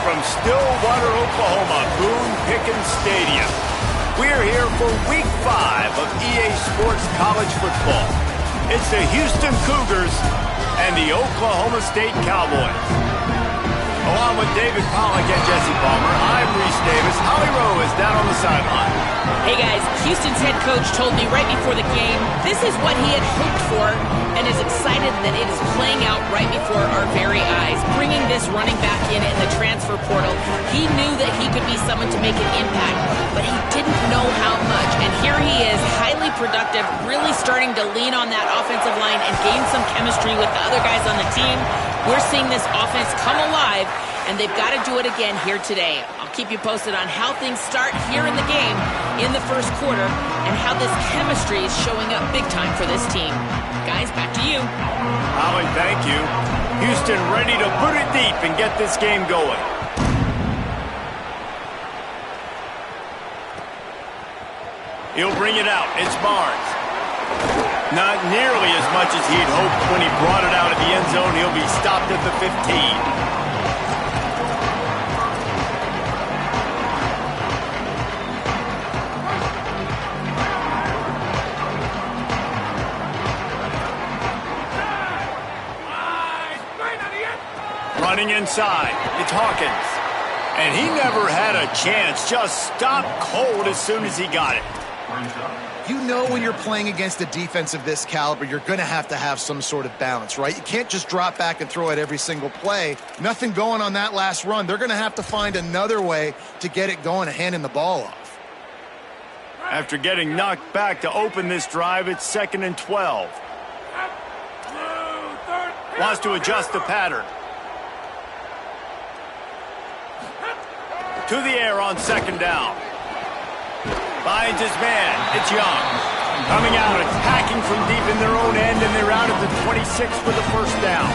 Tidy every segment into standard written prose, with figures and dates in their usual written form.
from Stillwater, Oklahoma, Boone Pickens Stadium. We're here for Week 5 of EA Sports College Football. It's the Houston Cougars and the Oklahoma State Cowboys. Along with David Pollack and Jesse Palmer, I'm Reese Davis. Holly Rowe is down on the sideline. Hey guys, Houston's head coach told me right before the game this is what he had hoped for and is excited that it is playing out right before our very eyes. Bringing this running back in the transfer portal, he knew that he could be someone to make an impact, but he didn't know how much. And here he is, highly productive, really starting to lean on that offensive line and gain some chemistry with the other guys on the team. We're seeing this offense come alive, and they've got to do it again here today. I'll keep you posted on how things start here in the game in the first quarter and how this chemistry is showing up big time for this team. Guys, back to you. Holly, thank you. Houston ready to put it deep and get this game going. He'll bring it out. It's Barnes. Not nearly as much as he'd hoped when he brought it out of the end zone. He'll be stopped at the 15. Running inside, it's Hawkins. And he never had a chance, just stopped cold as soon as he got it. You know when you're playing against a defense of this caliber, you're going to have some sort of balance, right? You can't just drop back and throw it every single play. Nothing going on that last run. They're going to have to find another way to get it going and handing the ball off. After getting knocked back to open this drive, it's 2nd and 12. Wants to adjust the pattern. To the air on 2nd down. Finds his man. It's Young. Coming out, attacking from deep in their own end, and they're out at the 26 for the first down.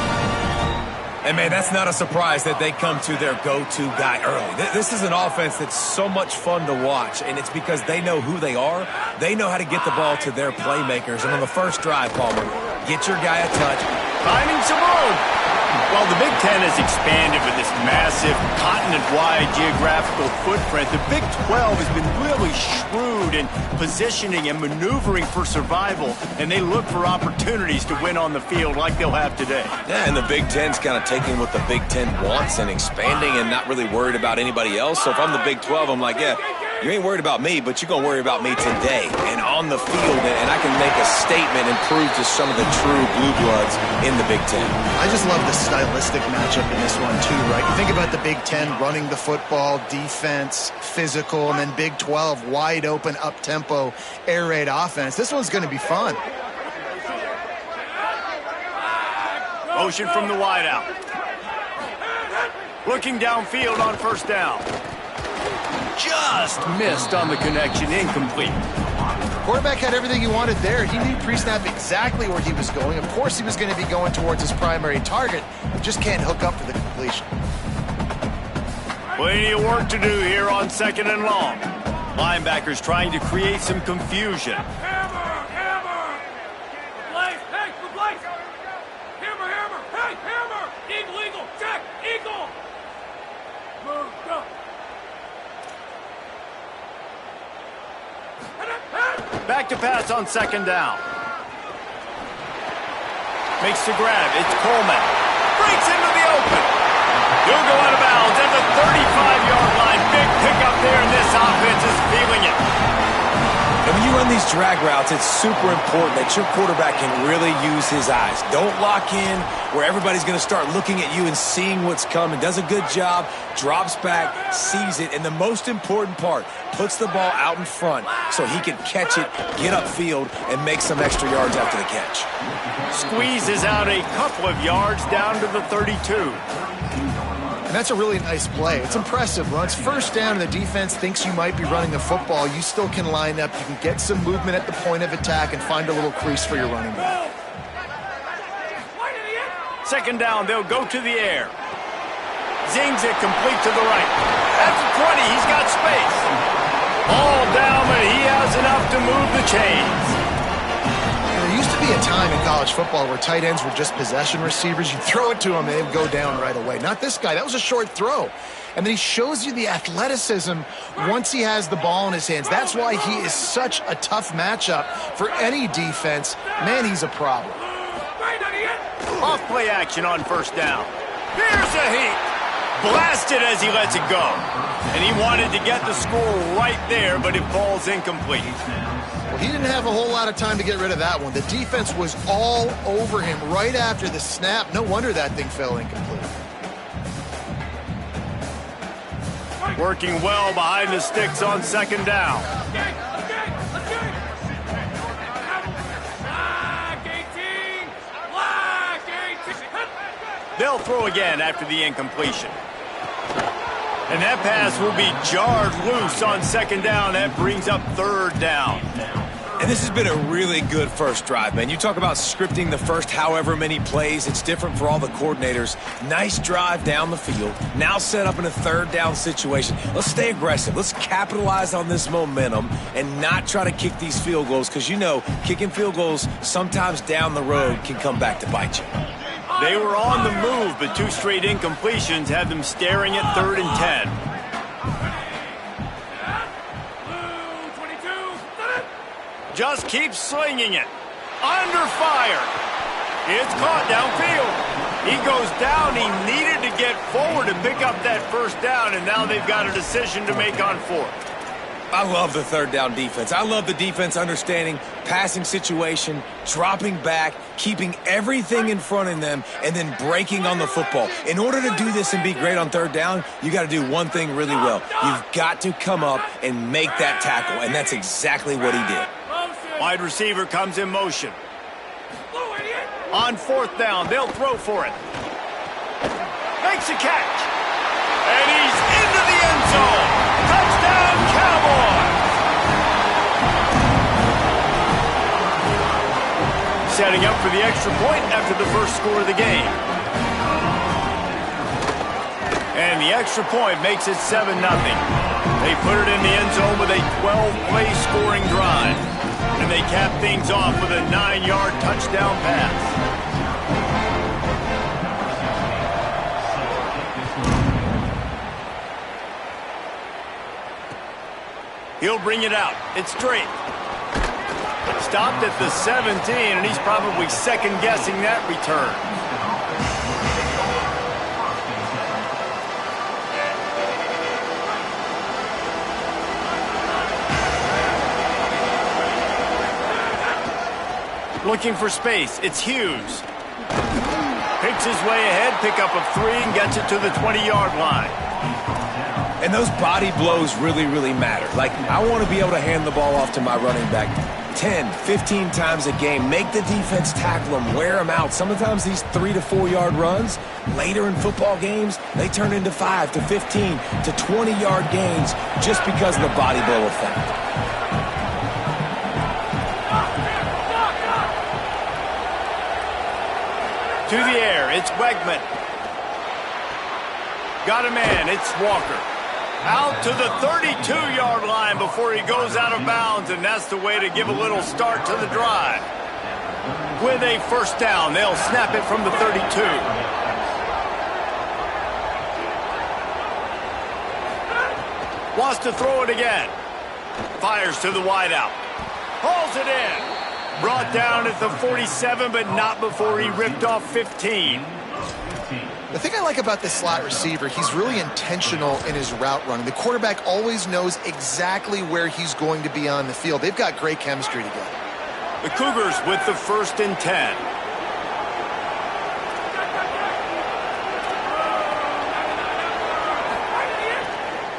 And, man, that's not a surprise that they come to their go-to guy early. This is an offense that's so much fun to watch, and it's because they know who they are. They know how to get the ball to their playmakers. And on the first drive, Palmer, get your guy a touch. Finding some room. Well, the Big Ten has expanded with this massive continent-wide geographical footprint. The Big 12 has been really shrewd in positioning and maneuvering for survival, and they look for opportunities to win on the field like they'll have today. Yeah, and the Big Ten's kind of taking what the Big Ten wants and expanding and not really worried about anybody else. So if I'm the Big 12, I'm like, yeah, you ain't worried about me, but you're going to worry about me today and on the field, and I can make a statement and prove to some of the true blue bloods in the Big Ten. I just love the stylistic matchup in this one too, right? You think about the Big Ten running the football, defense, physical, and then Big 12 wide open, up-tempo, air raid offense. This one's going to be fun. Motion from the wideout. Looking downfield on 1st down. Just missed on the connection, incomplete. Quarterback had everything he wanted there. He knew pre-snap exactly where he was going. Of course he was going to be going towards his primary target. He just can't hook up for the completion. Plenty of work to do here on 2nd and long. Linebackers trying to create some confusion. Hammer! Blaze! Hey, for Blaze! Hammer! Hey, hammer! Eagle! Jack! Eagle! Move, go! Back to pass on 2nd down. Makes the grab. It's Coleman. Breaks into the open. He'll go out of bounds at the 35-yard line. Big pickup there, and this offense is feeling it. And when you run these drag routes, it's super important that your quarterback can really use his eyes. Don't lock in where everybody's going to start looking at you and seeing what's coming. Does a good job, drops back, sees it, and the most important part, puts the ball out in front so he can catch it, get upfield, and make some extra yards after the catch. Squeezes out a couple of yards down to the 32. And that's a really nice play. It's impressive. Once 1st down and the defense thinks you might be running the football, you still can line up. You can get some movement at the point of attack and find a little crease for your running back. 2nd down, they'll go to the air. Zings it complete to the right. At the 20, he's got space. Ball down, but he has enough to move the chains. There used to to be a time in college football where tight ends were just possession receivers. You throw it to them, and they would go down right away. Not this guy. That was a short throw. And then he shows you the athleticism once he has the ball in his hands. That's why he is such a tough matchup for any defense. Man, he's a problem. Off play action on first down. Here's a heat. Blasted as he lets it go. And he wanted to get the score right there, but it falls incomplete. Well, he didn't have a whole lot of time to get rid of that one. The defense was all over him right after the snap. No wonder that thing fell incomplete. Working well behind the sticks on second down. They'll throw again after the incompletion. And that pass will be jarred loose on second down. That brings up third down. And this has been a really good first drive, man. You talk about scripting the first however many plays. It's different for all the coordinators. Nice drive down the field. Now set up in a third down situation. Let's stay aggressive. Let's capitalize on this momentum and not try to kick these field goals because, you know, kicking field goals sometimes down the road can come back to bite you. They were on the move, but two straight incompletions have them staring at 3rd and 10. Just keep slinging it. Under fire. It's caught downfield. He goes down. He needed to get forward to pick up that first down, and now they've got a decision to make on 4th. I love the third down defense. I love the defense understanding passing situation, dropping back, keeping everything in front of them, and then breaking on the football. In order to do this and be great on third down, you got to do one thing really well. You've got to come up and make that tackle, and that's exactly what he did. Wide receiver comes in motion. On 4th down, they'll throw for it. Makes a catch. And he's into the end zone. Touchdown, Cowboys! Setting up for the extra point after the first score of the game. And the extra point makes it 7-0. They put it in the end zone with a 12-play scoring drive. And they cap things off with a 9-yard touchdown pass. He'll bring it out. It's straight. Stopped at the 17, and he's probably second-guessing that return. Looking for space. It's Hughes. Picks his way ahead, pickup of 3, and gets it to the 20-yard line. And those body blows really, really matter. Like, I want to be able to hand the ball off to my running back 10, 15 times a game. Make the defense tackle them, wear them out. Sometimes these 3 to 4 yard runs, later in football games, they turn into 5 to 15 to 20-yard gains just because of the body blow effect. To the air, it's Wegman. Got a man, it's Walker. Out to the 32-yard line before he goes out of bounds, and that's the way to give a little start to the drive. With a first down, they'll snap it from the 32. Wants to throw it again. Fires to the wideout. Hauls it in. Brought down at the 47, but not before he ripped off 15. The thing I like about this slot receiver, he's really intentional in his route running. The quarterback always knows exactly where he's going to be on the field. They've got great chemistry together. The Cougars with the 1st and 10.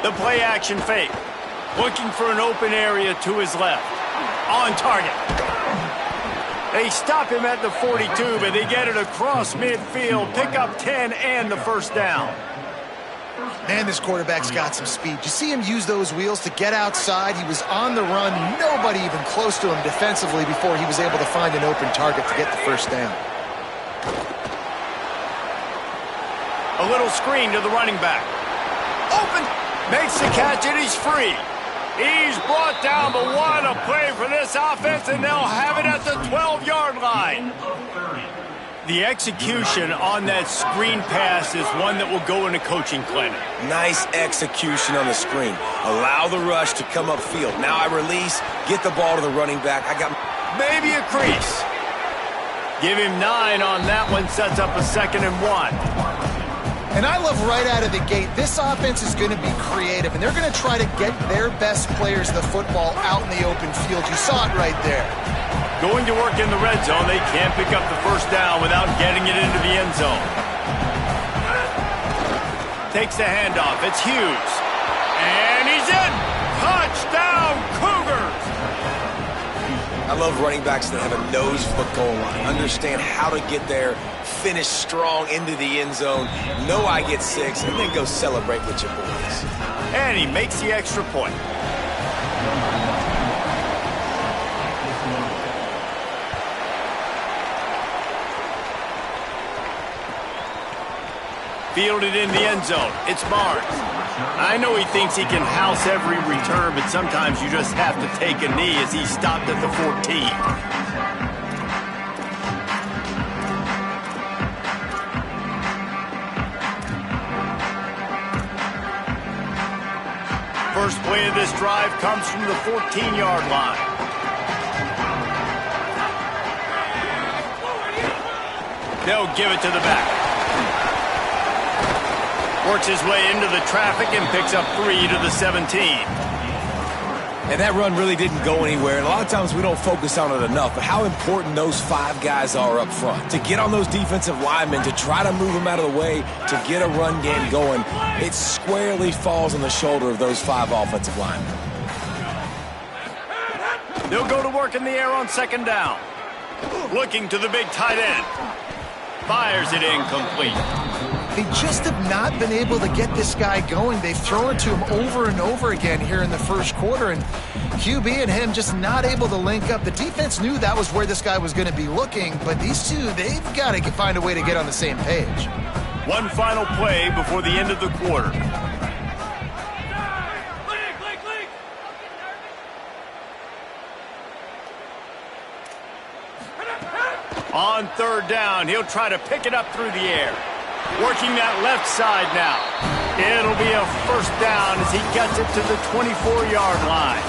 The play action fake. Looking for an open area to his left. On target. They stop him at the 42, but they get it across midfield, pick up 10 and the first down. Man, this quarterback's got some speed. You see him use those wheels to get outside. He was on the run, nobody even close to him defensively before he was able to find an open target to get the first down. A little screen to the running back. Open, makes the catch, and he's free. He's brought down, but what a play for this offense, and they'll have it at the 12-yard line. The execution on that screen pass is one that will go in a coaching clinic. Nice execution on the screen. Allow the rush to come upfield. Now I release, get the ball to the running back. I got maybe a crease. Give him 9 on that one, sets up a 2nd and 1. And I love right out of the gate, this offense is going to be creative, and they're going to try to get their best players the football out in the open field. You saw it right there. Going to work in the red zone, they can't pick up the first down without getting it into the end zone. Takes the handoff, it's Hughes. And he's in! Touchdown, Cougars! I love running backs that have a nose for the goal line. Understand how to get there, finish strong into the end zone, know I get 6, and then go celebrate with your boys. And he makes the extra point. Fielded in the end zone. It's Barnes. I know he thinks he can house every return, but sometimes you just have to take a knee as he stopped at the 14. First play of this drive comes from the 14-yard line. They'll give it to the back. Works his way into the traffic and picks up 3 to the 17. And that run really didn't go anywhere. And a lot of times we don't focus on it enough, but how important those 5 guys are up front. To get on those defensive linemen, to try to move them out of the way, to get a run game going, it squarely falls on the shoulder of those 5 offensive linemen. They'll go to work in the air on 2nd down. Looking to the big tight end. Fires it incomplete. They just have not been able to get this guy going. They've thrown it to him over and over again here in the first quarter, and QB and him just not able to link up. The defense knew that was where this guy was going to be looking, but these two, they've got to find a way to get on the same page. One final play before the end of the quarter. On 3rd down, he'll try to pick it up through the air. Working that left side now. It'll be a 1st down as he gets it to the 24-yard line.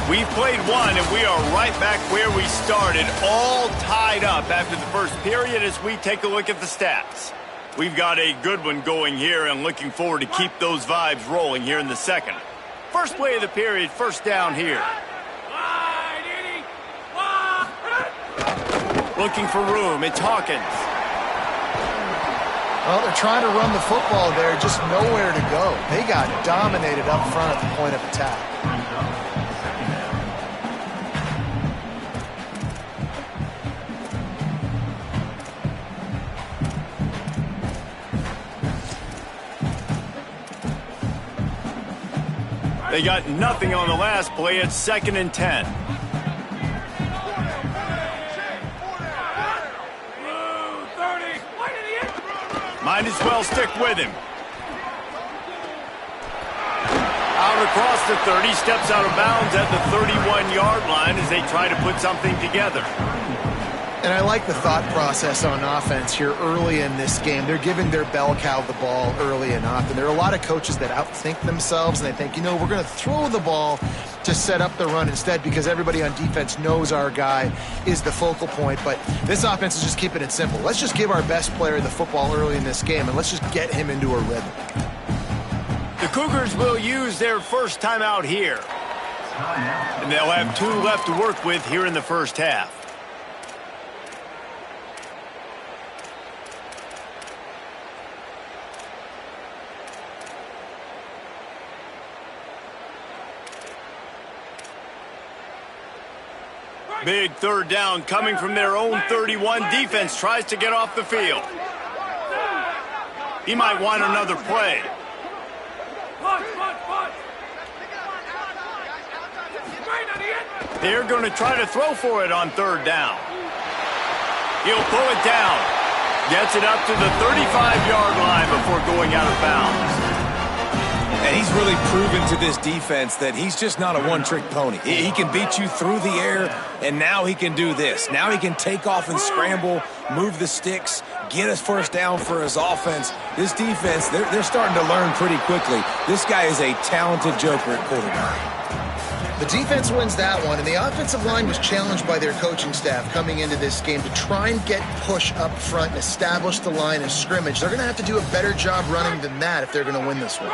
We've played one, and we are right back where we started, all tied up after the first period as we take a look at the stats. We've got a good one going here and looking forward to keep those vibes rolling here in the second. First play of the period, 1st down here. Looking for room, it's Hawkins. Well, they're trying to run the football there, just nowhere to go. They got dominated up front at the point of attack. They got nothing on the last play. It's 2nd and 10. Might as well stick with him. Out across the 30, steps out of bounds at the 31-yard line as they try to put something together. And I like the thought process on offense here early in this game. They're giving their bell cow the ball early and often. There are a lot of coaches that outthink themselves, and they think, you know, we're going to throw the ball to set up the run instead because everybody on defense knows our guy is the focal point. But this offense is just keeping it simple. Let's just give our best player the football early in this game, and let's just get him into a rhythm. The Cougars will use their first timeout here. And they'll have 2 left to work with here in the first half. Big 3rd down coming from their own 31. Defense tries to get off the field. He might want another play. They're going to try to throw for it on 3rd down. He'll pull it down. Gets it up to the 35-yard line before going out of bounds. And he's really proven to this defense that he's just not a one-trick pony. He can beat you through the air, and now he can do this. Now he can take off and scramble, move the sticks, get us first down for his offense. This defense, they're starting to learn pretty quickly. This guy is a talented joker at quarterback. The defense wins that one, and the offensive line was challenged by their coaching staff coming into this game to try and get push up front and establish the line of scrimmage. They're going to have to do a better job running than that if they're going to win this one.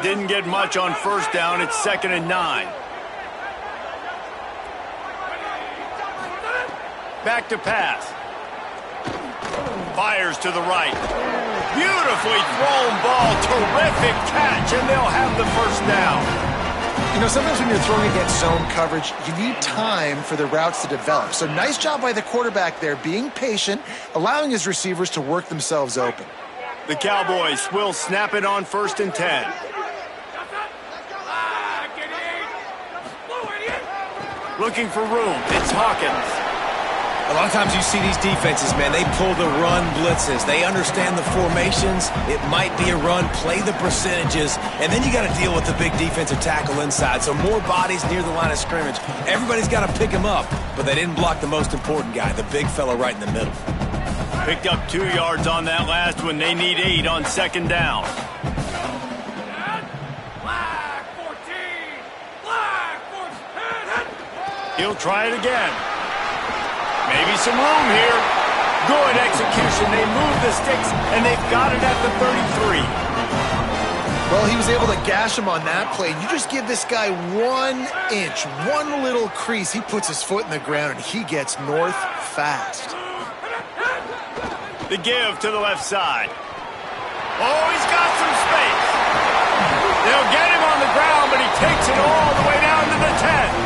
Didn't get much on first down. It's 2nd and 9. Back to pass. Fires to the right. Beautifully thrown ball. Terrific catch, and they'll have the first down. You know, sometimes when you're throwing against zone coverage, you need time for the routes to develop. So nice job by the quarterback there, being patient, allowing his receivers to work themselves open. The Cowboys will snap it on 1st and 10. Looking for room. It's Hawkins. A lot of times you see these defenses, man, they pull the run blitzes. They understand the formations. It might be a run, play the percentages, and then you got to deal with the big defensive tackle inside. So more bodies near the line of scrimmage. Everybody's got to pick him up, but they didn't block the most important guy, the big fella right in the middle. Picked up 2 yards on that last one. They need 8 on 2nd down. He'll try it again. Maybe some room here. Good execution. They move the sticks, and they've got it at the 33. Well, he was able to gash him on that play. You just give this guy 1 inch, one little crease. He puts his foot in the ground, and he gets north fast. The give to the left side. Oh, he's got some space. They'll get him on the ground, but he takes it all the way down to the 10.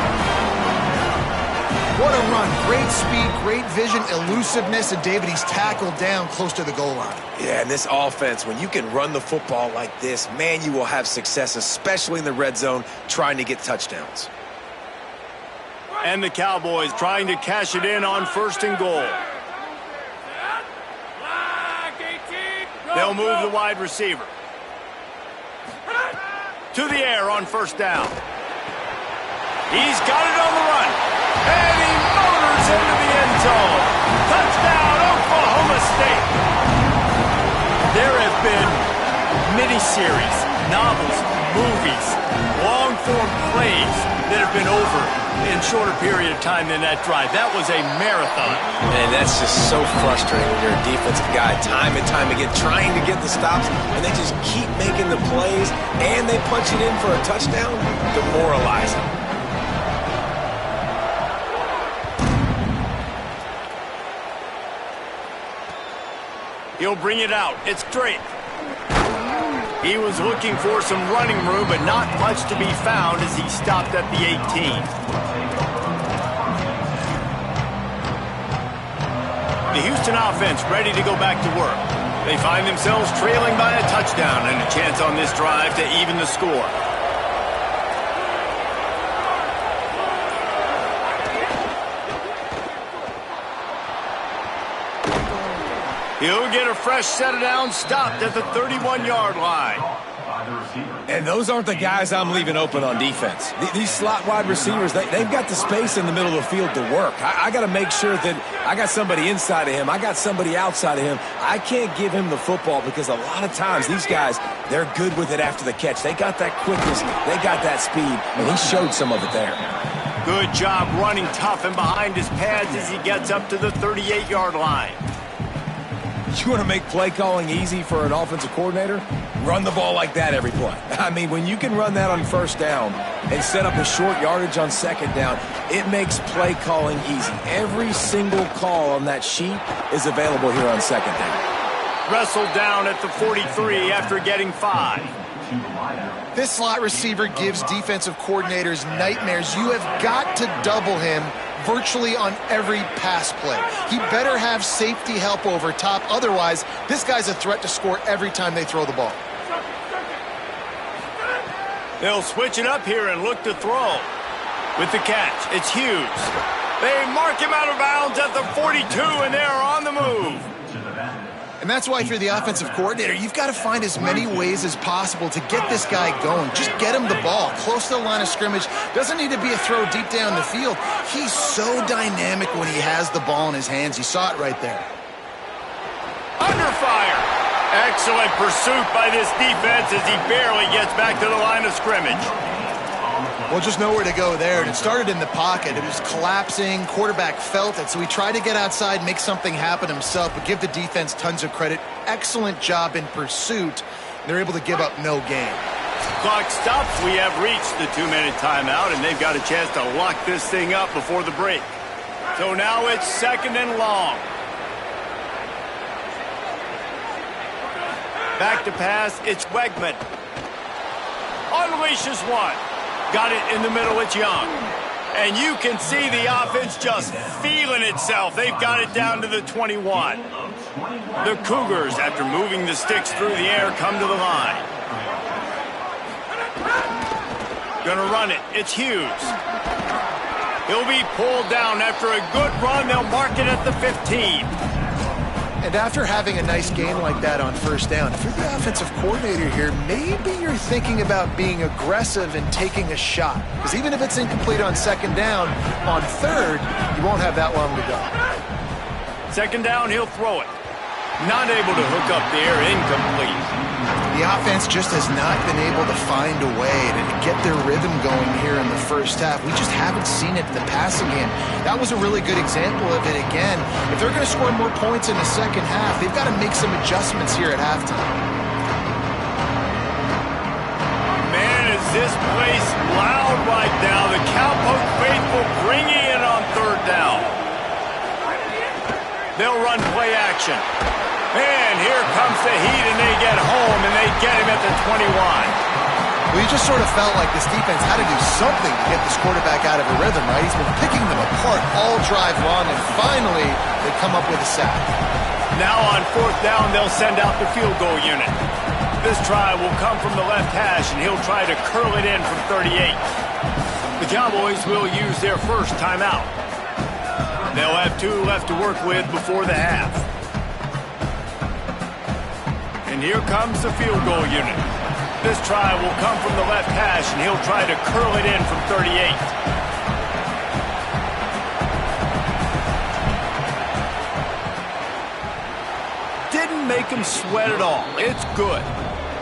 What a run. Great speed, great vision, elusiveness, and David, he's tackled down close to the goal line. Yeah, and this offense, when you can run the football like this, man, you will have success, especially in the red zone, trying to get touchdowns. And the Cowboys trying to cash it in on 1st and goal. They'll move the wide receiver. To the air on 1st down. He's got it on the run. And he motors into the end zone. Touchdown, Oklahoma State. There have been miniseries, novels, movies, long-form plays that have been over in shorter period of time than that drive. That was a marathon. And that's just so frustrating when you're a defensive guy, time and time again, trying to get the stops, and they just keep making the plays, and they punch it in for a touchdown. Demoralizing. He'll bring it out. It's Drake. He was looking for some running room, but not much to be found as he stopped at the 18. The Houston offense ready to go back to work. They find themselves trailing by a touchdown and a chance on this drive to even the score. He'll get a fresh set of downs stopped at the 31-yard line. And those aren't the guys I'm leaving open on defense. These slot wide receivers, they've got the space in the middle of the field to work. I got to make sure that I got somebody inside of him. I got somebody outside of him. I can't give him the football because a lot of times these guys, they're good with it after the catch. They got that quickness. They got that speed, and he showed some of it there. Good job running tough and behind his pads as he gets up to the 38-yard line. You want to make play calling easy for an offensive coordinator? Run the ball like that every play. I mean, when you can run that on 1st down and set up a short yardage on 2nd down, it makes play calling easy. Every single call on that sheet is available here on 2nd down. Wrestled down at the 43 after getting 5. This slot receiver gives defensive coordinators nightmares. You have got to double him virtually on every pass play. He better have safety help over top. Otherwise, this guy's a threat to score every time they throw the ball. They'll switch it up here and look to throw. With the catch, it's Hughes. They mark him out of bounds at the 42, and they're on the move. And that's why if you're the offensive coordinator, you've got to find as many ways as possible to get this guy going. Just get him the ball close to the line of scrimmage. Doesn't need to be a throw deep down the field. He's so dynamic when he has the ball in his hands. You saw it right there. Under fire. Excellent pursuit by this defense as he barely gets back to the line of scrimmage. Well, just nowhere to go there. And it started in the pocket. It was collapsing. Quarterback felt it. So he tried to get outside, make something happen himself, but give the defense tons of credit. Excellent job in pursuit. They're able to give up no gain. Clock stops. We have reached the 2-minute timeout, and they've got a chance to lock this thing up before the break. So now it's 2nd and long. Back to pass. It's Wegman. Unleashes one. Got it in the middle. It's Young. And you can see the offense just feeling itself. They've got it down to the 21. The Cougars, after moving the sticks through the air, come to the line. Gonna run it. It's Hughes. He'll be pulled down after a good run. They'll mark it at the 15. And after having a nice game like that on first down, if you're the offensive coordinator here, maybe you're thinking about being aggressive and taking a shot. Because even if it's incomplete on 2nd down, on 3rd, you won't have that long to go. 2nd down, he'll throw it. Not able to hook up there, incomplete. The offense just has not been able to find a way to get their rhythm going here in the first half. We just haven't seen it in the passing game. That was a really good example of it again. If they're going to score more points in the second half, they've got to make some adjustments here at halftime. Man, is this place loud right now. The Cowpoke faithful bringing it on 3rd down. They'll run play action. And here comes the heat, and they get home, and they get him at the 21. Well, you just sort of felt like this defense had to do something to get this quarterback out of a rhythm, right? He's been picking them apart all drive long, and finally they come up with a sack. Now on 4th down, they'll send out the field goal unit. This try will come from the left hash, and he'll try to curl it in from 38. The Cowboys will use their first timeout. They'll have 2 left to work with before the half. And here comes the field goal unit. This try will come from the left hash, and he'll try to curl it in from 38. Didn't make him sweat at all. It's good.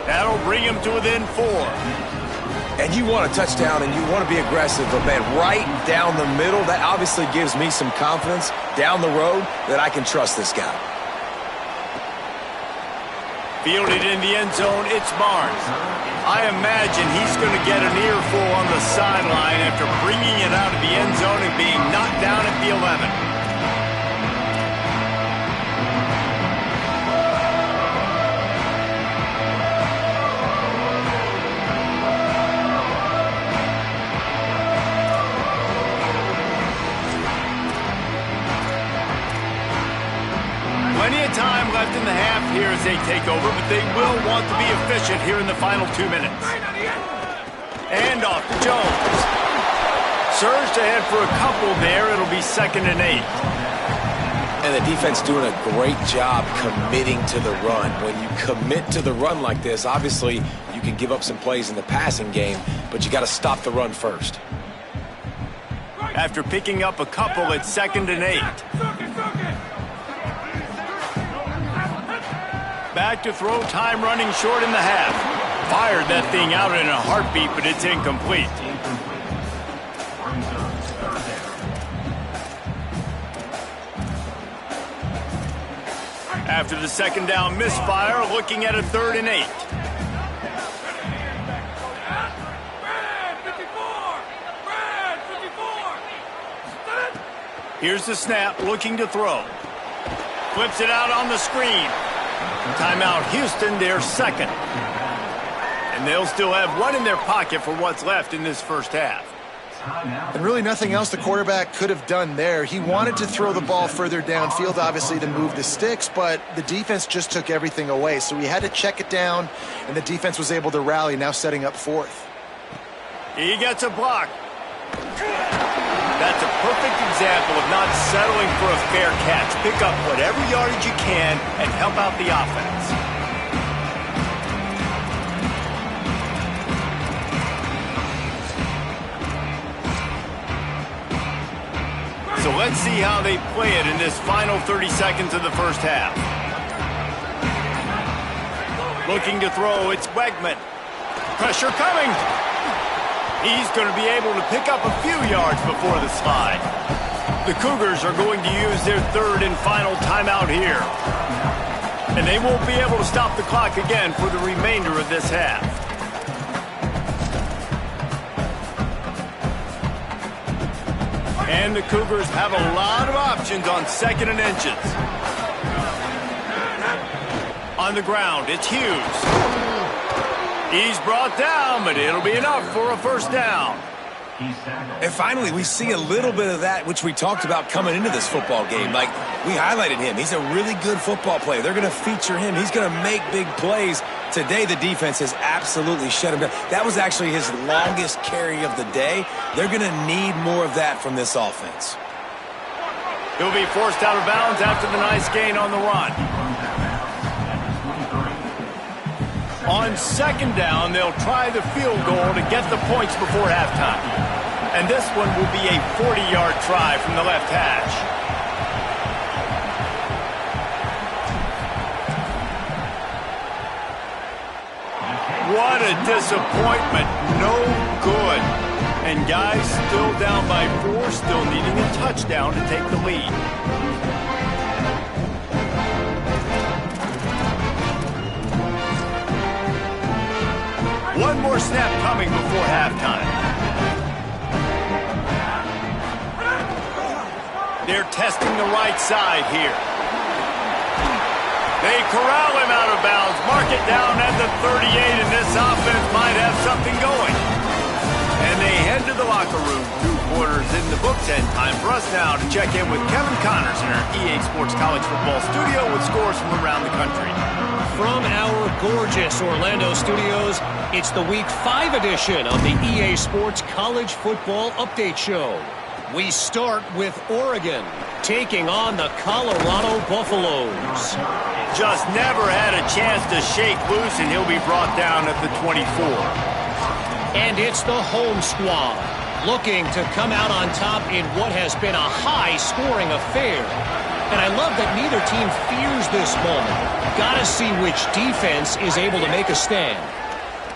That'll bring him to within 4. And you want a touchdown, and you want to be aggressive, but, man, right down the middle, that obviously gives me some confidence down the road that I can trust this guy. Fielded in the end zone, it's Barnes. I imagine he's going to get an earful on the sideline after bringing it out of the end zone and being knocked down at the 11. Plenty of time left in the half here as they take over, but they will want to be efficient here in the final 2 minutes. And off to Jones. Surged ahead for a couple there. It'll be 2nd and 8. And the defense doing a great job committing to the run. When you commit to the run like this, obviously you can give up some plays in the passing game, but you got to stop the run first. After picking up a couple, it's 2nd and 8. Back to throw, time running short in the half. Fired that thing out in a heartbeat, but it's incomplete. After the 2nd down misfire, looking at a 3rd and 8. Here's the snap, looking to throw. Flips it out on the screen. Timeout Houston, their 2nd. And they'll still have 1 in their pocket for what's left in this first half. And really nothing else the quarterback could have done there. He wanted to throw the ball further downfield, obviously, to move the sticks, but the defense just took everything away. So he had to check it down, and the defense was able to rally, now setting up 4th. He gets a block. That's a perfect example of not settling for a fair catch. Pick up whatever yardage you can and help out the offense. So let's see how they play it in this final 30 seconds of the first half. Looking to throw, it's Wegman. Pressure coming. He's going to be able to pick up a few yards before the slide. The Cougars are going to use their third and final timeout here. And they won't be able to stop the clock again for the remainder of this half. And the Cougars have a lot of options on 2nd and inches. On the ground, it's Hughes. He's brought down, but it'll be enough for a first down. And finally, we see a little bit of that, which we talked about coming into this football game. Like, we highlighted him. He's a really good football player. They're going to feature him. He's going to make big plays. Today, the defense has absolutely shut him down. That was actually his longest carry of the day. They're going to need more of that from this offense. He'll be forced out of bounds after the nice gain on the run. On 2nd down, they'll try the field goal to get the points before halftime. And this one will be a 40-yard try from the left hash. What a disappointment. No good. And guys still down by 4, still needing a touchdown to take the lead. One more snap coming before halftime. They're testing the right side here. They corral him out of bounds, mark it down at the 38, and this offense might have something going. And they head to the locker room. 2 quarters in the books, and time for us now to check in with Kevin Connors in our EA Sports College Football studio with scores from around the country. From our gorgeous Orlando studios, it's the Week 5 edition of the EA Sports College Football Update Show. We start with Oregon, taking on the Colorado Buffaloes. Just never had a chance to shake loose, and he'll be brought down at the 24. And it's the home squad, looking to come out on top in what has been a high-scoring affair. And I love that neither team fears this moment. Gotta see which defense is able to make a stand.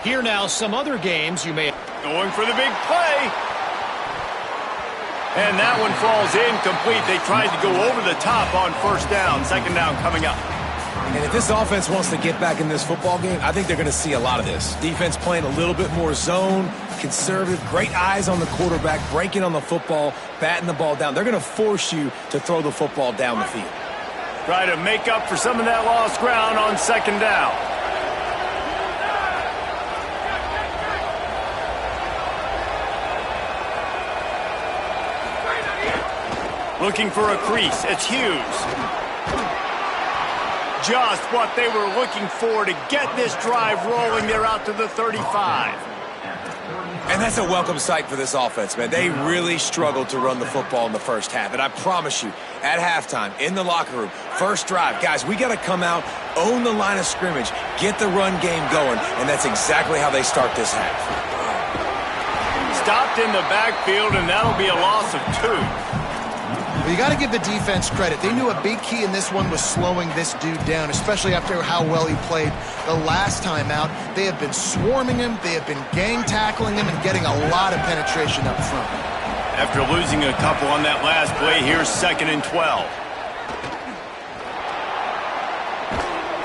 Here now, some other games you may... Going for the big play. And that one falls incomplete. They tried to go over the top on 1st down. 2nd down coming up. And if this offense wants to get back in this football game, I think they're going to see a lot of this. Defense playing a little bit more zone, conservative, great eyes on the quarterback, breaking on the football, batting the ball down. They're going to force you to throw the football down the field. Try to make up for some of that lost ground on 2nd down. Looking for a crease. It's Hughes. Just what they were looking for to get this drive rolling. They're out to the 35. And that's a welcome sight for this offense, man. They really struggled to run the football in the first half. And I promise you, at halftime, in the locker room, first drive, guys, we got to come out, own the line of scrimmage, get the run game going, and that's exactly how they start this half. Stopped in the backfield, and that'll be a loss of 2. Well, you got to give the defense credit. They knew a big key in this one was slowing this dude down, especially after how well he played the last time out. They have been swarming him, they have been gang tackling him, and getting a lot of penetration up front. After losing a couple on that last play, here's 2nd and 12.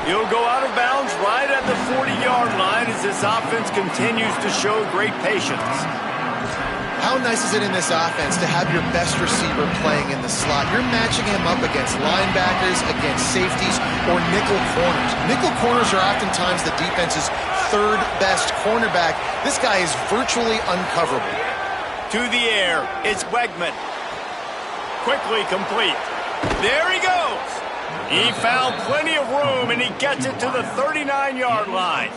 He'll go out of bounds right at the 40-yard line as this offense continues to show great patience. How nice is it in this offense to have your best receiver playing in the slot? You're matching him up against linebackers, against safeties, or nickel corners. Nickel corners are oftentimes the defense's 3rd best cornerback. This guy is virtually uncoverable. To the air, it's Wegman. Quickly complete. There he goes. He found plenty of room, and he gets it to the 39-yard line.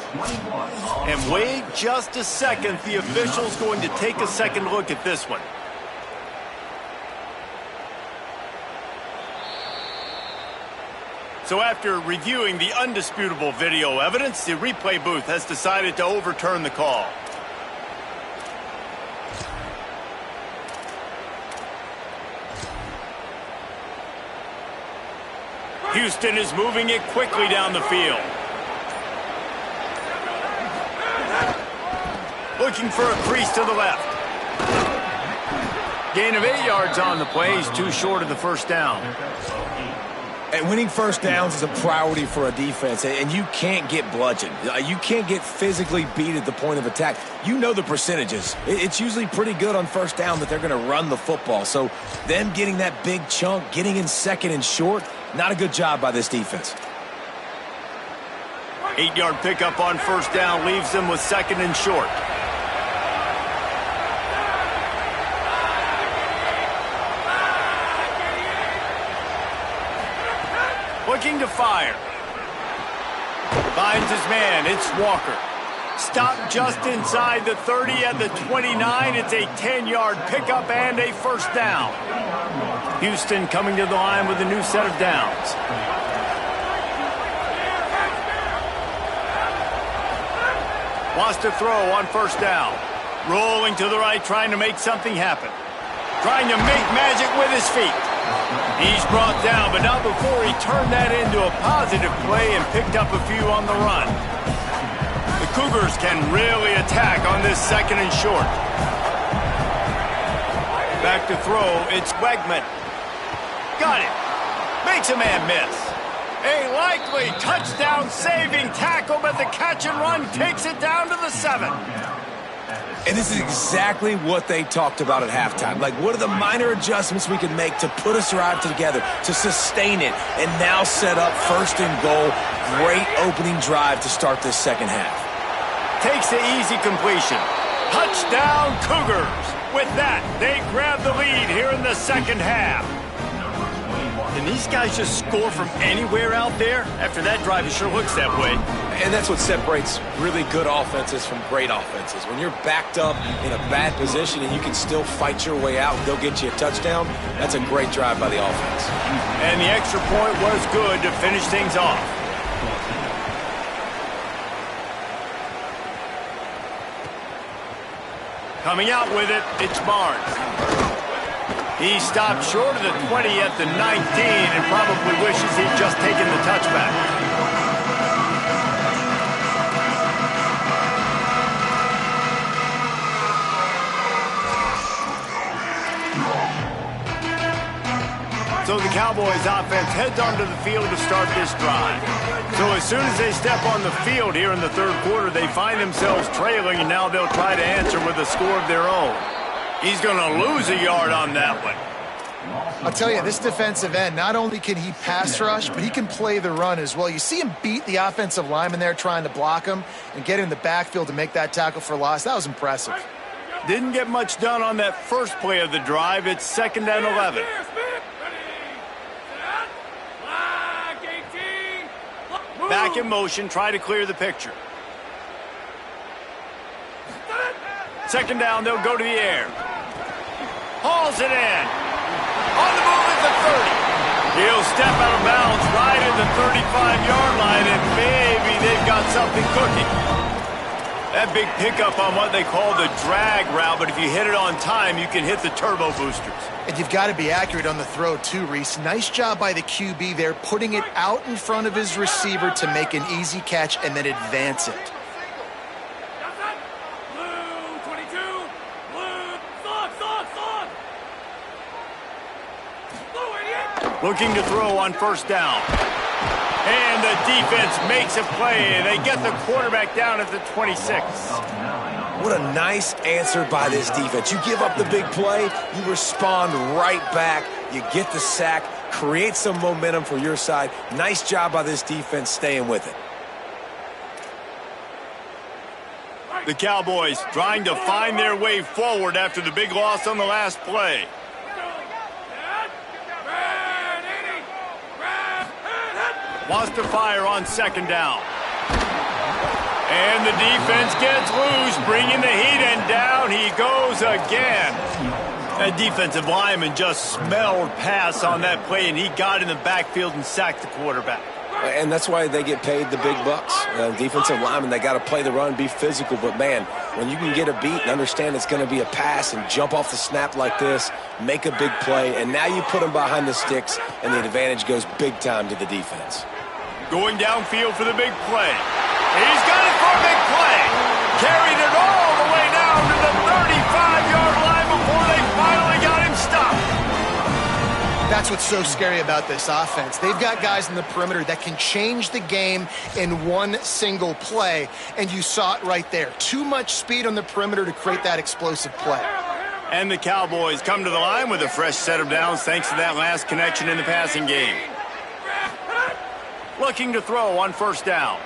And wait just a second. The official's going to take a second look at this one. So after reviewing the undisputable video evidence, the replay booth has decided to overturn the call. Houston is moving it quickly down the field. Looking for a crease to the left. Gain of 8 yards on the play. He's too short of the first down. And winning first downs is a priority for a defense, and you can't get bludgeoned. You can't get physically beat at the point of attack. You know the percentages. It's usually pretty good on first down that they're going to run the football. So them getting that big chunk, getting in second and short, not a good job by this defense. 8-yard pickup on first down leaves them with second and short. Looking to fire. Finds his man. It's Walker. Stopped just inside the 30 at the 29. It's a 10-yard pickup and a first down. Houston coming to the line with a new set of downs. Wants to throw on first down. Rolling to the right, trying to make something happen. Trying to make magic with his feet. He's brought down, but not before he turned that into a positive play and picked up a few on the run. The Cougars can really attack on this second and short. Back to throw, it's Wegman. Got it. Makes a man miss. A likely touchdown-saving tackle, but the catch and run takes it down to the 7. And this is exactly what they talked about at halftime. Like, what are the minor adjustments we can make to put us right together, to sustain it, and now set up first and goal. Great opening drive to start this second half. Takes the easy completion. Touchdown, Cougars. With that, they grab the lead here in the second half. Can these guys just score from anywhere out there? After that drive, it sure looks that way. And that's what separates really good offenses from great offenses. When you're backed up in a bad position and you can still fight your way out and go get you a touchdown, that's a great drive by the offense. And the extra point was good to finish things off. Coming out with it, it's Barnes. He stopped short of the 20 at the 19 and probably wishes he'd just taken the touchback. So the Cowboys offense heads onto the field to start this drive. So as soon as they step on the field here in the third quarter, they find themselves trailing, and now they'll try to answer with a score of their own. He's going to lose a yard on that one. I'll tell you, this defensive end, not only can he pass rush, but he can play the run as well. You see him beat the offensive lineman there trying to block him and get in the backfield to make that tackle for loss. That was impressive. Didn't get much done on that first play of the drive. It's 2nd and 11. Back in motion, try to clear the picture. 2nd down, they'll go to the air. Hauls it in. On the move at the 30. He'll step out of bounds right at the 35-yard line, and maybe they've got something cooking. That big pickup on what they call the drag route, but if you hit it on time, you can hit the turbo boosters. And you've got to be accurate on the throw too, Reese. Nice job by the QB there, putting it out in front of his receiver to make an easy catch and then advance it. Looking to throw on first down. And the defense makes a play. They get the quarterback down at the 26. What a nice answer by this defense. You give up the big play, you respond right back, you get the sack, create some momentum for your side. Nice job by this defense staying with it. The Cowboys trying to find their way forward after the big loss on the last play. Wants to fire on 2nd down. And the defense gets loose, bringing the heat, and down he goes again. That defensive lineman just smelled pass on that play, and he got in the backfield and sacked the quarterback. And that's why they get paid the big bucks. Defensive linemen, they got to play the run, be physical. But, man, when you can get a beat and understand it's going to be a pass and jump off the snap like this, make a big play, and now you put them behind the sticks, and the advantage goes big time to the defense. Going downfield for the big play. He's got it for a big play. Carried it all the way down to the 35-yard line before they finally got him stopped. That's what's so scary about this offense. They've got guys in the perimeter that can change the game in one single play, and you saw it right there. Too much speed on the perimeter to create that explosive play. And the Cowboys come to the line with a fresh set of downs thanks to that last connection in the passing game. Looking to throw on first down.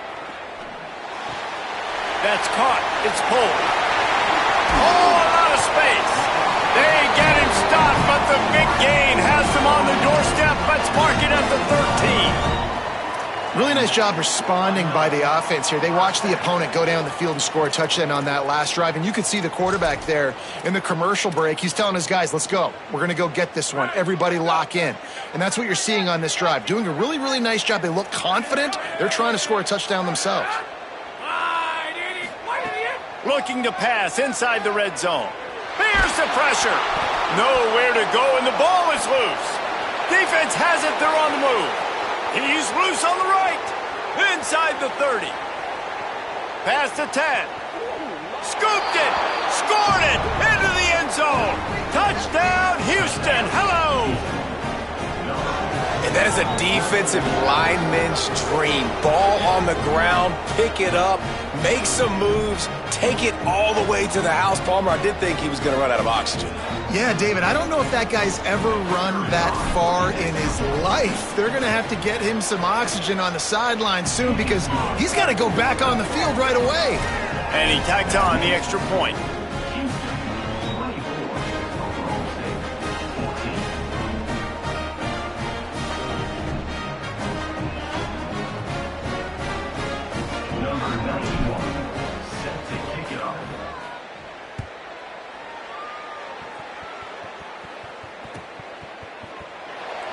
That's caught. It's pulled. Oh, a lot of space. They get him stopped, but the big gain has them on the doorstep. Let's mark it at the 13. Really nice job responding by the offense here. They watched the opponent go down the field and score a touchdown on that last drive, and you could see the quarterback there in the commercial break. He's telling his guys, let's go. We're going to go get this one. Everybody lock in. And that's what you're seeing on this drive. Doing a really, really nice job. They look confident. They're trying to score a touchdown themselves. Looking to pass inside the red zone. Here's the pressure. Nowhere to go, and the ball is loose. Defense has it. They're on the move. He's loose on the right. Inside the 30. Past the 10. Scooped it. Scored it. Into the end zone. Touchdown, Houston. Hello. And that is a defensive lineman's dream. Ball on the ground, pick it up, make some moves, take it all the way to the house. Palmer, I did think he was going to run out of oxygen. Yeah, David, I don't know if that guy's ever run that far in his life. They're going to have to get him some oxygen on the sideline soon because he's got to go back on the field right away. And he tacked on the extra point.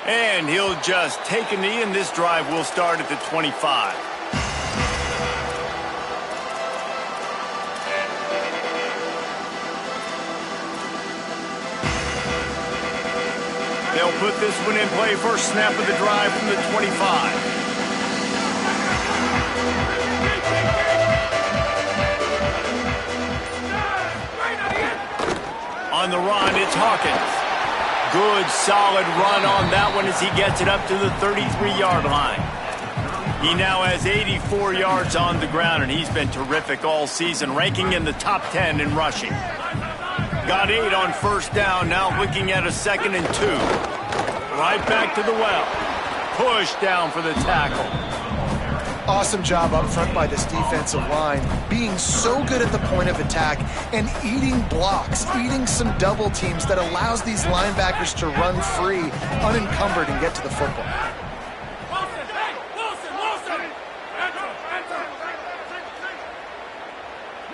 And he'll just take a knee, and this drive will start at the 25. They'll put this one in play. First snap of the drive from the 25. On the run, it's Hawkins. Good, solid run on that one as he gets it up to the 33-yard line. He now has 84 yards on the ground, and he's been terrific all season, ranking in the top 10 in rushing. Got 8 on first down, now looking at a 2nd and 2. Right back to the well. Push down for the tackle. Awesome job up front by this defensive line, being so good at the point of attack and eating blocks, eating some double teams that allows these linebackers to run free, unencumbered, and get to the football.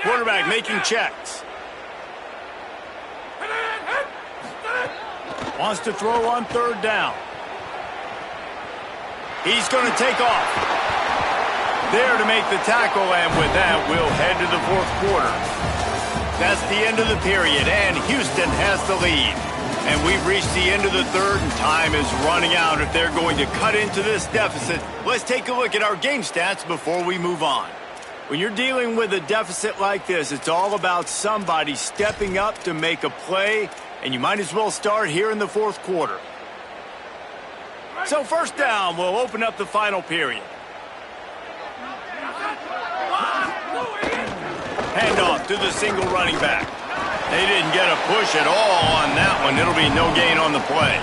Quarterback making checks. Wants to throw on third down. He's going to take off. There to make the tackle, and with that, we'll head to the fourth quarter. That's the end of the period, and Houston has the lead. And we've reached the end of the third, and time is running out if they're going to cut into this deficit. Let's take a look at our game stats before we move on. When you're dealing with a deficit like this, it's all about somebody stepping up to make a play, and you might as well start here in the fourth quarter. So first down, we'll open up the final period. Handoff to the single running back. They didn't get a push at all on that one. It'll be no gain on the play.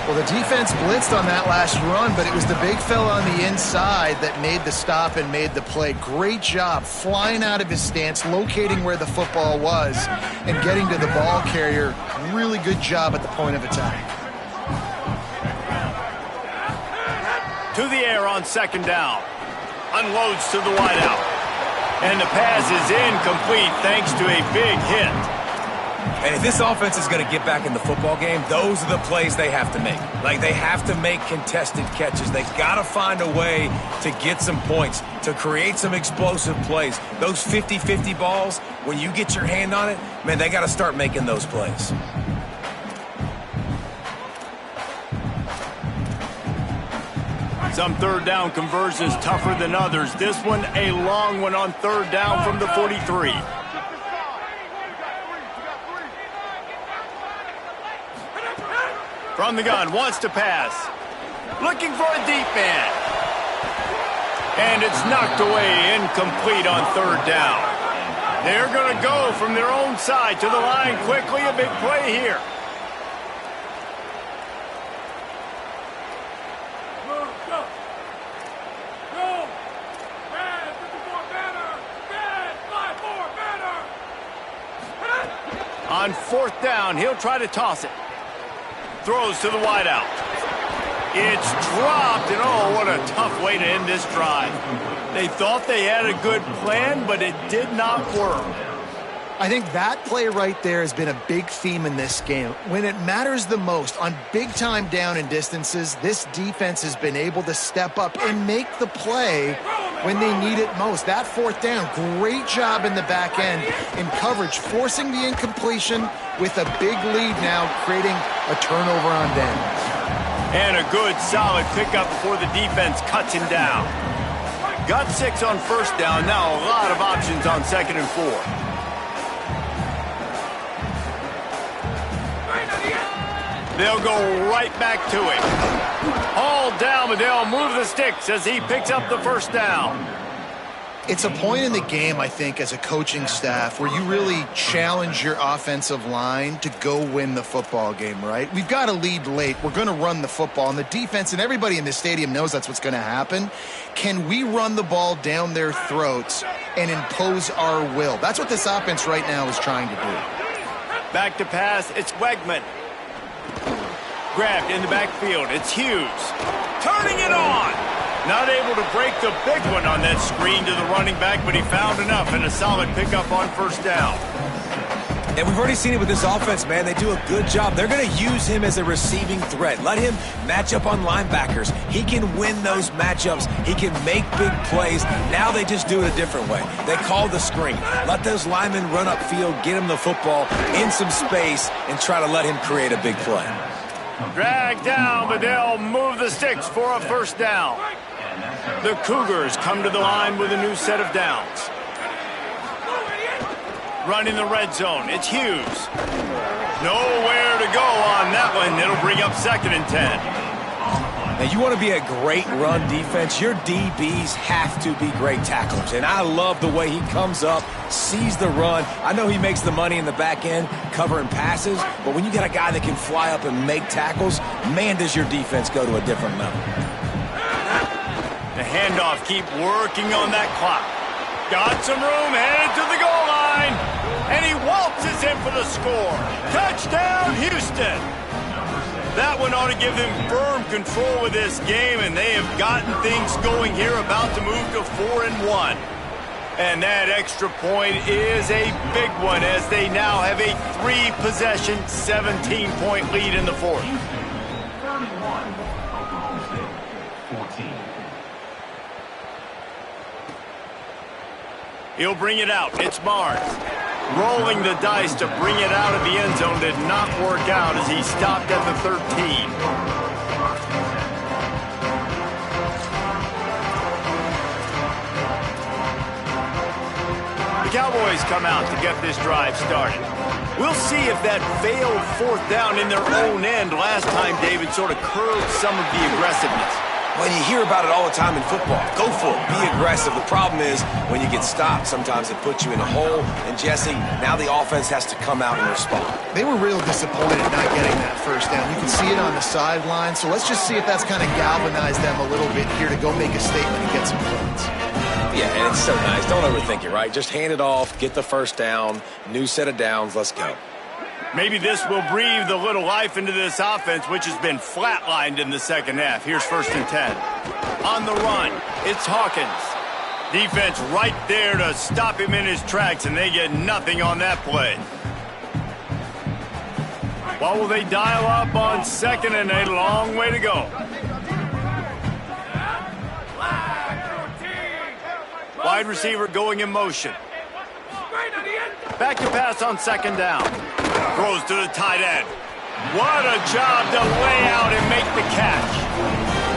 Well, the defense blitzed on that last run, but it was the big fella on the inside that made the stop and made the play. Great job flying out of his stance, locating where the football was, and getting to the ball carrier. Really good job at the point of attack. To the air on second down. Unloads to the wideout. And the pass is incomplete thanks to a big hit. And if this offense is going to get back in the football game, those are the plays they have to make. Like, they have to make contested catches. They got to find a way to get some points, to create some explosive plays. Those 50-50 balls, when you get your hand on it, man, they got to start making those plays. Some third down conversions tougher than others. This one, a long one on third down from the 43. From the gun, wants to pass. Looking for a deep man. And it's knocked away, incomplete on third down. They're going to go from their own side to the line quickly. A big play here. On fourth down, he'll try to toss it. Throws to the wideout. It's dropped, and oh, what a tough way to end this drive. They thought they had a good plan, but it did not work. I think that play right there has been a big theme in this game. When it matters the most, on big-time down and distances, this defense has been able to step up and make the play when they need it most. That fourth down, great job in the back end in coverage, forcing the incompletion with a big lead now, creating a turnover on downs. And a good, solid pickup before the defense cuts him down. Got 6 on first down, now a lot of options on 2nd and 4. They'll go right back to it. All down, but they'll move the sticks as he picks up the first down. It's a point in the game, I think, as a coaching staff where you really challenge your offensive line to go win the football game, right? We've got a lead late. We're going to run the football. And the defense and everybody in this stadium knows that's what's going to happen. Can we run the ball down their throats and impose our will? That's what this offense right now is trying to do. Back to pass, it's Wegman. Grabbed in the backfield, it's Hughes. Turning it on! Not able to break the big one on that screen to the running back, but he found enough and a solid pickup on first down. And we've already seen it with this offense, man. They do a good job. They're going to use him as a receiving threat. Let him match up on linebackers. He can win those matchups. He can make big plays. Now they just do it a different way. They call the screen. Let those linemen run upfield, get him the football in some space, and try to let him create a big play. Dragged down, but they'll move the sticks for a first down. The Cougars come to the line with a new set of downs. Run in the red zone. It's Hughes. Nowhere to go on that one. It'll bring up 2nd and 10. Now, you want to be a great run defense, your DBs have to be great tacklers. And I love the way he comes up, sees the run. I know he makes the money in the back end covering passes, but when you got a guy that can fly up and make tackles, man, does your defense go to a different level. The handoff, keep working on that clock. Got some room, headed to the goal line. And he waltzes in for the score. Touchdown, Houston. That one ought to give them firm control of this game, and they have gotten things going here, about to move to 4-1. And that extra point is a big one, as they now have a 3-possession, 17-point lead in the fourth. 31, Oklahoma State, 14. He'll bring it out. It's Barnes. Rolling the dice to bring it out of the end zone did not work out as he stopped at the 13. The Cowboys come out to get this drive started. We'll see if that failed fourth down in their own end last time, David, sort of curbed some of the aggressiveness. Well, you hear about it all the time in football. Go for it. Be aggressive. The problem is when you get stopped, sometimes it puts you in a hole. And, Jesse, now the offense has to come out and respond. They were real disappointed not getting that first down. You can see it on the sideline. So let's just see if that's kind of galvanized them a little bit here to go make a statement and get some points. Yeah, and it's so nice. Don't overthink it, right? Just hand it off, get the first down, new set of downs, let's go. Maybe this will breathe a little life into this offense, which has been flatlined in the second half. Here's 1st and 10. On the run, it's Hawkins. Defense right there to stop him in his tracks, and they get nothing on that play. What will they dial up on second and a long way to go? Wide receiver going in motion. Back to pass on second down. Throws to the tight end. What a job to lay out and make the catch.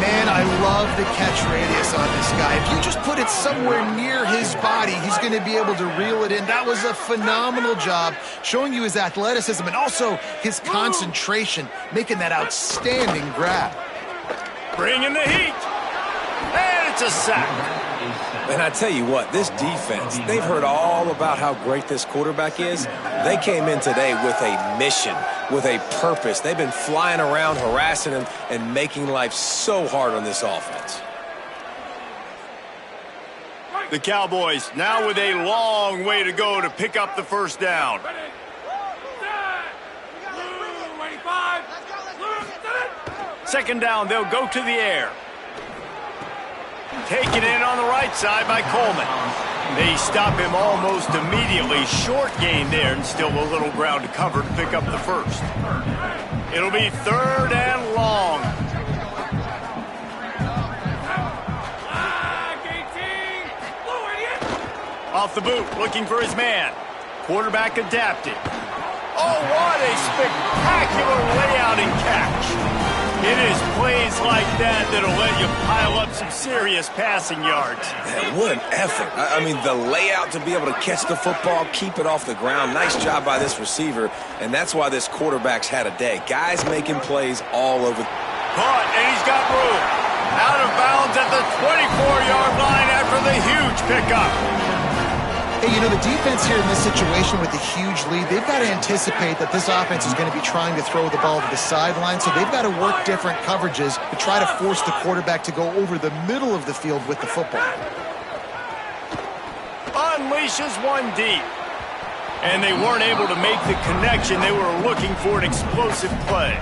Man, I love the catch radius on this guy. If you just put it somewhere near his body, he's going to be able to reel it in. That was a phenomenal job, showing you his athleticism and also his concentration, making that outstanding grab. Bringing the heat. And it's a sack. And I tell you what, this defense, they've heard all about how great this quarterback is. They came in today with a mission, with a purpose. They've been flying around, harassing him, and making life so hard on this offense. The Cowboys now with a long way to go to pick up the first down. Second down, they'll go to the air. Taken in on the right side by Coleman. They stop him almost immediately. Short gain there and still a little ground to cover to pick up the first. It'll be third and long. Off the boot, looking for his man. Quarterback adapted. Oh, what a spectacular layout and catch. It is plays like that that'll let you pile up some serious passing yards. Man, what an effort. I mean, the layout to be able to catch the football, keep it off the ground. Nice job by this receiver, and that's why this quarterback's had a day. Guys making plays all over. Caught, and he's got room. Out of bounds at the 24-yard line after the huge pickup. Hey, you know, the defense here in this situation with a huge lead, they've got to anticipate that this offense is going to be trying to throw the ball to the sideline, so they've got to work different coverages to try to force the quarterback to go over the middle of the field with the football. Unleashes one deep. And they weren't able to make the connection. They were looking for an explosive play.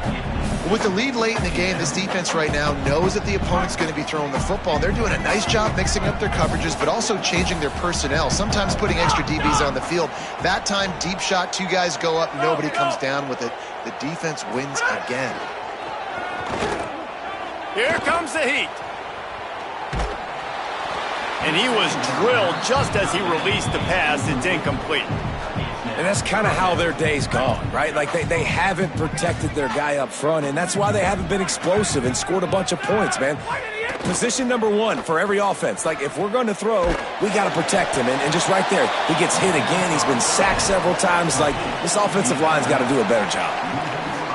With the lead late in the game, this defense right now knows that the opponent's going to be throwing the football. They're doing a nice job mixing up their coverages, but also changing their personnel, sometimes putting extra DBs on the field. That time, deep shot, two guys go up, nobody comes down with it. The defense wins again. Here comes the heat. And he was drilled just as he released the pass. It's incomplete. And that's kind of how their day's gone, right? Like they haven't protected their guy up front, and that's why they haven't been explosive and scored a bunch of points, man. Position number one for every offense. Like, if we're going to throw, we got to protect him. And just right there, he gets hit again. He's been sacked several times. Like, this offensive line's got to do a better job.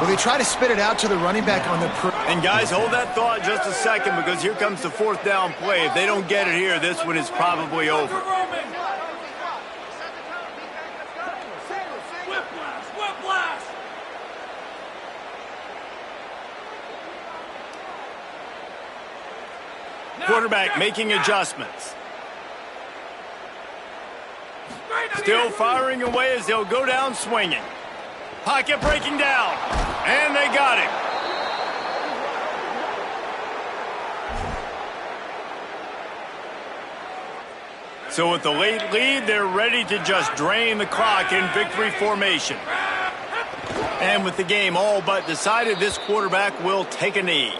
Well, they try to spit it out to the running back on the... And guys, hold that thought just a second, because here comes the fourth down play. If they don't get it here, this one is probably over. Quarterback making adjustments. Still firing away as they'll go down swinging. Pocket breaking down. And they got him. So with the late lead, they're ready to just drain the clock in victory formation. And with the game all but decided, this quarterback will take a knee.